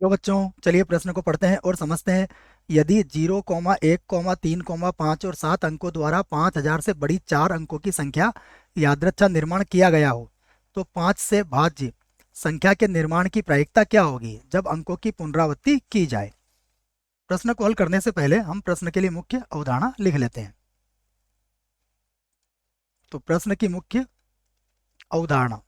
तो बच्चों चलिए प्रश्न को पढ़ते हैं और समझते हैं। यदि 0,1,3,5 और 7 अंकों द्वारा 5,000 से बड़ी 4 अंकों की संख्या यादृच्छा निर्माण किया गया हो तो 5 से भाज्य संख्या के निर्माण की प्रायिकता क्या होगी जब अंकों की पुनरावृत्ति की जाए। प्रश्न को हल करने से पहले हम प्रश्न के लिए मुख्य अवधारणा लिख लेते हैं। तो प्रश्न की मुख्य अवधारणा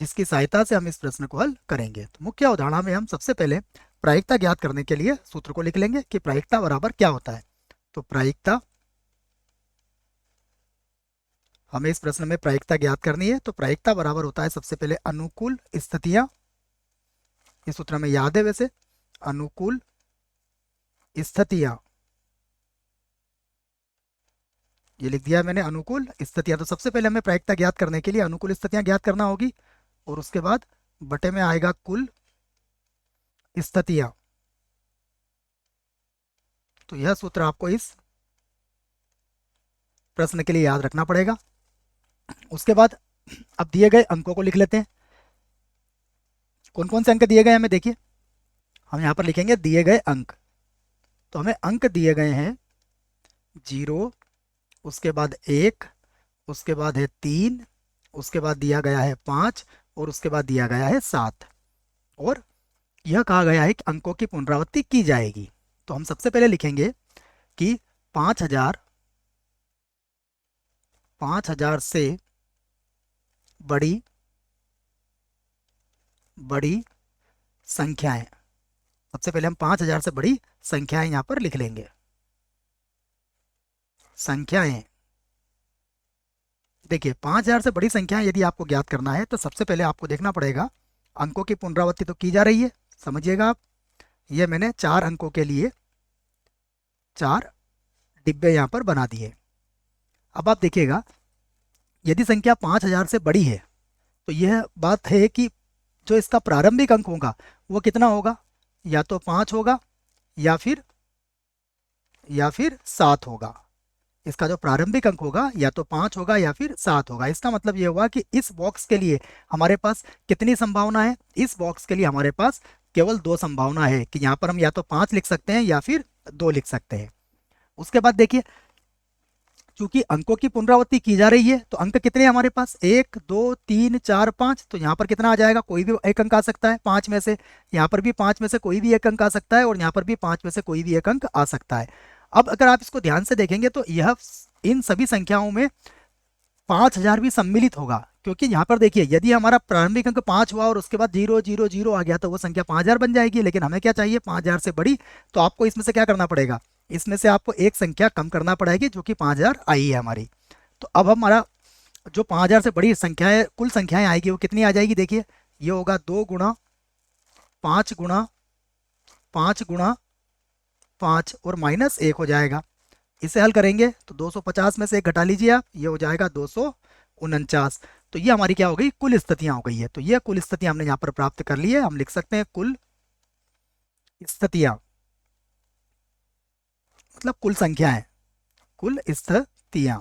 जिसकी सहायता से हम इस प्रश्न को हल करेंगे। तो मुख्य अवधारणा में हम सबसे पहले प्रायिकता ज्ञात करने के लिए सूत्र को लिख लेंगे कि प्रायिकता बराबर क्या होता है। तो प्रायिकता, हमें इस प्रश्न में प्रायिकता ज्ञात करनी है। तो प्रायिकता बराबर होता है सबसे पहले अनुकूल स्थितियां, इस सूत्र में याद है वैसे, अनुकूल स्थितियां, ये लिख दिया मैंने अनुकूल स्थितियां। तो सबसे पहले हमें प्रायिकता ज्ञात करने के लिए अनुकूल स्थितियां ज्ञात करना होगी और उसके बाद बटे में आएगा कुल स्थितियां। तो यह सूत्र आपको इस प्रश्न के लिए याद रखना पड़ेगा। उसके बाद अब दिए गए अंकों को लिख लेते हैं। कौन कौन से अंक दिए गए हमें देखिए, हम यहाँ पर लिखेंगे दिए गए अंक। तो हमें अंक दिए गए हैं 0, उसके बाद 1, उसके बाद है 3, उसके बाद दिया गया है 5 और उसके बाद दिया गया है 7। और यह कहा गया है कि अंकों की पुनरावृत्ति की जाएगी। तो हम सबसे पहले लिखेंगे कि 5,000 से बड़ी बड़ी संख्याएं, सबसे पहले हम 5,000 से बड़ी संख्याएं यहां पर लिख लेंगे। संख्याएं, देखिए 5,000 से बड़ी संख्याएं यदि आपको ज्ञात करना है तो सबसे पहले आपको देखना पड़ेगा अंकों की पुनरावृत्ति तो की जा रही है, समझिएगा आप। ये मैंने 4 अंकों के लिए 4 डिब्बे यहां पर बना दिए। अब आप देखिएगा यदि संख्या 5,000 से बड़ी है तो यह बात है कि जो इसका प्रारंभिक अंक होगा वो कितना होगा, या तो 5 होगा या फिर 7 होगा। इसका जो प्रारंभिक अंक होगा या तो 5 होगा या फिर 7 होगा। इसका मतलब ये हुआ कि इस बॉक्स के लिए हमारे पास कितनी संभावना है, इस बॉक्स के लिए हमारे पास केवल 2 संभावना है कि यहाँ पर हम या तो 5 लिख सकते हैं या फिर 2 लिख सकते हैं। उसके बाद देखिए चूंकि अंकों की पुनरावृत्ति की जा रही है तो अंक कितने हैं हमारे पास, 1 2 3 4 5। तो यहाँ पर कितना आ जाएगा, कोई भी एक अंक आ सकता है 5 में से, यहाँ पर भी 5 में से कोई भी एक अंक आ सकता है और यहाँ पर भी 5 में से कोई भी एक अंक आ सकता है। अब अगर आप इसको ध्यान से देखेंगे तो यह इन सभी संख्याओं में 5,000 भी सम्मिलित होगा, क्योंकि यहाँ पर देखिए यदि हमारा प्रारंभिक अंक 5 हुआ और उसके बाद 0 0 0 आ गया तो वो संख्या 5,000 बन जाएगी। लेकिन हमें क्या चाहिए, 5,000 से बड़ी। तो आपको इसमें से क्या करना पड़ेगा, इसमें से आपको एक संख्या कम करना पड़ेगी जो कि 5,000 आई है हमारी। तो अब हमारा जो 5,000 से बड़ी संख्या है, कुल संख्याएं आएगी वो कितनी आ जाएगी, देखिए ये होगा 2 गुणा 5 गुणा 5 गुणा 5 और माइनस 1 हो जाएगा। इसे हल करेंगे तो 250 में से 1 घटा लीजिए आप, ये हो जाएगा 249। तो ये हमारी क्या हो गई, कुल स्थितियां हो गई है। तो ये कुल स्थितियां हमने यहाँ पर प्राप्त कर ली है। हम लिख सकते हैं कुल स्थितियां, मतलब कुल संख्याएं, कुल स्थितियां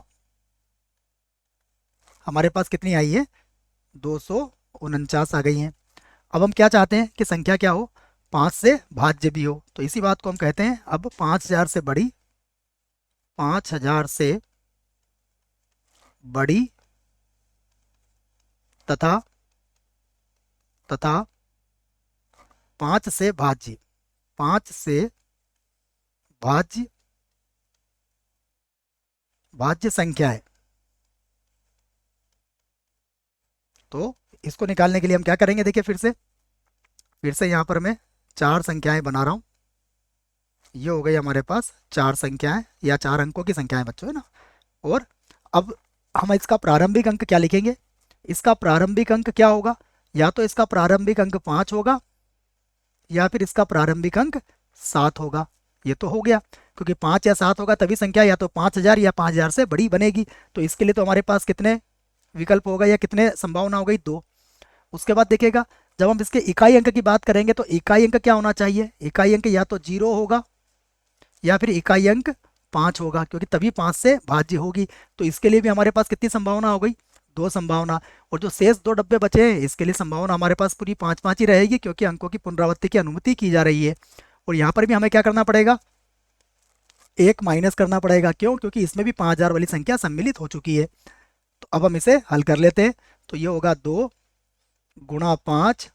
हमारे पास कितनी आई है, 249 आ गई हैं। अब हम क्या चाहते हैं कि संख्या क्या हो, 5 से भाज्य भी हो। तो इसी बात को हम कहते हैं अब 5,000 से बड़ी, 5,000 से बड़ी तथा 5 से भाज्य, 5 से भाज्य संख्या है। तो इसको निकालने के लिए हम क्या करेंगे, देखिए फिर से यहाँ पर मैं 4 संख्याएं बना रहा हूँ। ये हो गई हमारे पास 4 संख्याएं या 4 अंकों की संख्याएं बच्चों, है ना। और अब हम इसका प्रारंभिक अंक क्या लिखेंगे, इसका प्रारंभिक अंक क्या होगा, या तो इसका प्रारंभिक अंक 5 होगा या फिर इसका प्रारंभिक अंक 7 होगा। ये तो हो गया, क्योंकि 5 या 7 होगा तभी संख्या या तो 5,000 या 5,000 से बड़ी बनेगी। तो इसके लिए तो हमारे पास कितने विकल्प होगा या कितने संभावना हो गई, 2। उसके बाद देखिएगा जब हम इसके इकाई अंक की बात करेंगे तो इकाई अंक क्या होना चाहिए, इकाई अंक या तो 0 होगा या फिर इकाई अंक 5 होगा, क्योंकि तभी 5 से भाज्य होगी। तो इसके लिए भी हमारे पास कितनी संभावना हो गई, दो संभावना, और जो शेष दो डब्बे बचे हैं इसके लिए संभावना हमारे पास पूरी 5-5 ही रहेगी, क्योंकि अंकों की पुनरावृत्ति की अनुमति की जा रही है। और यहाँ पर भी हमें क्या करना पड़ेगा, एक माइनस करना पड़ेगा। क्यों? क्योंकि इसमें भी 5000 वाली संख्या सम्मिलित हो चुकी है। तो अब हम इसे हल कर लेते हैं। तो ये होगा 2 गुणा 5,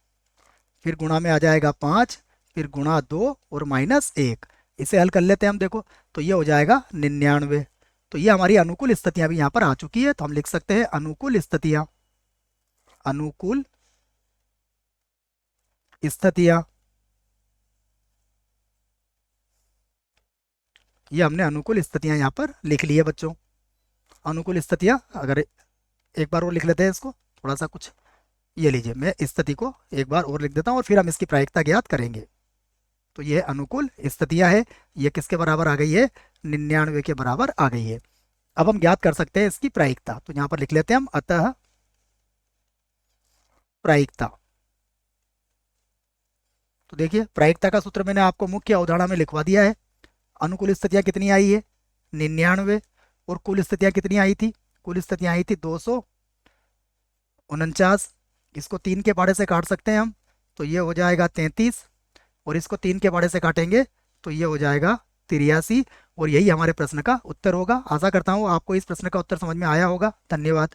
फिर गुणा में आ जाएगा 5, फिर गुणा 2 और माइनस 1। इसे हल कर लेते हैं हम। देखो तो ये हो जाएगा 99। तो ये हमारी अनुकूल स्थितियां भी यहाँ पर आ चुकी है। तो हम लिख सकते हैं अनुकूल स्थितियां, अनुकूल स्थितियां। ये हमने अनुकूल स्थितियां यहाँ पर लिख ली है बच्चों। अनुकूल स्थितियां, अगर एक बार और लिख लेते हैं इसको, थोड़ा सा कुछ, ये लीजिए मैं इस स्थिति को एक बार और लिख देता हूँ और फिर हम इसकी प्रायिकता ज्ञात करेंगे। तो ये अनुकूल स्थितियां है, ये किसके बराबर आ गई है, 99 के बराबर आ गई है। अब हम ज्ञात कर सकते हैं इसकी प्रायिकता। तो यहाँ पर लिख लेते हैं हम, अतः प्रायिकता। तो देखिए प्रायिकता का सूत्र मैंने आपको मुख्य अवधारणा में लिखवा दिया है। अनुकूल स्थितियां कितनी आई है, 99, और कुल स्थितियां कितनी आई थी, कुल स्थितियां आई थी 249। इसको 3 के पहाड़े से काट सकते हैं हम, तो ये हो जाएगा 33, और इसको 3 के पहाड़े से काटेंगे तो ये हो जाएगा 83। और यही हमारे प्रश्न का उत्तर होगा। आशा करता हूँ आपको इस प्रश्न का उत्तर समझ में आया होगा। धन्यवाद।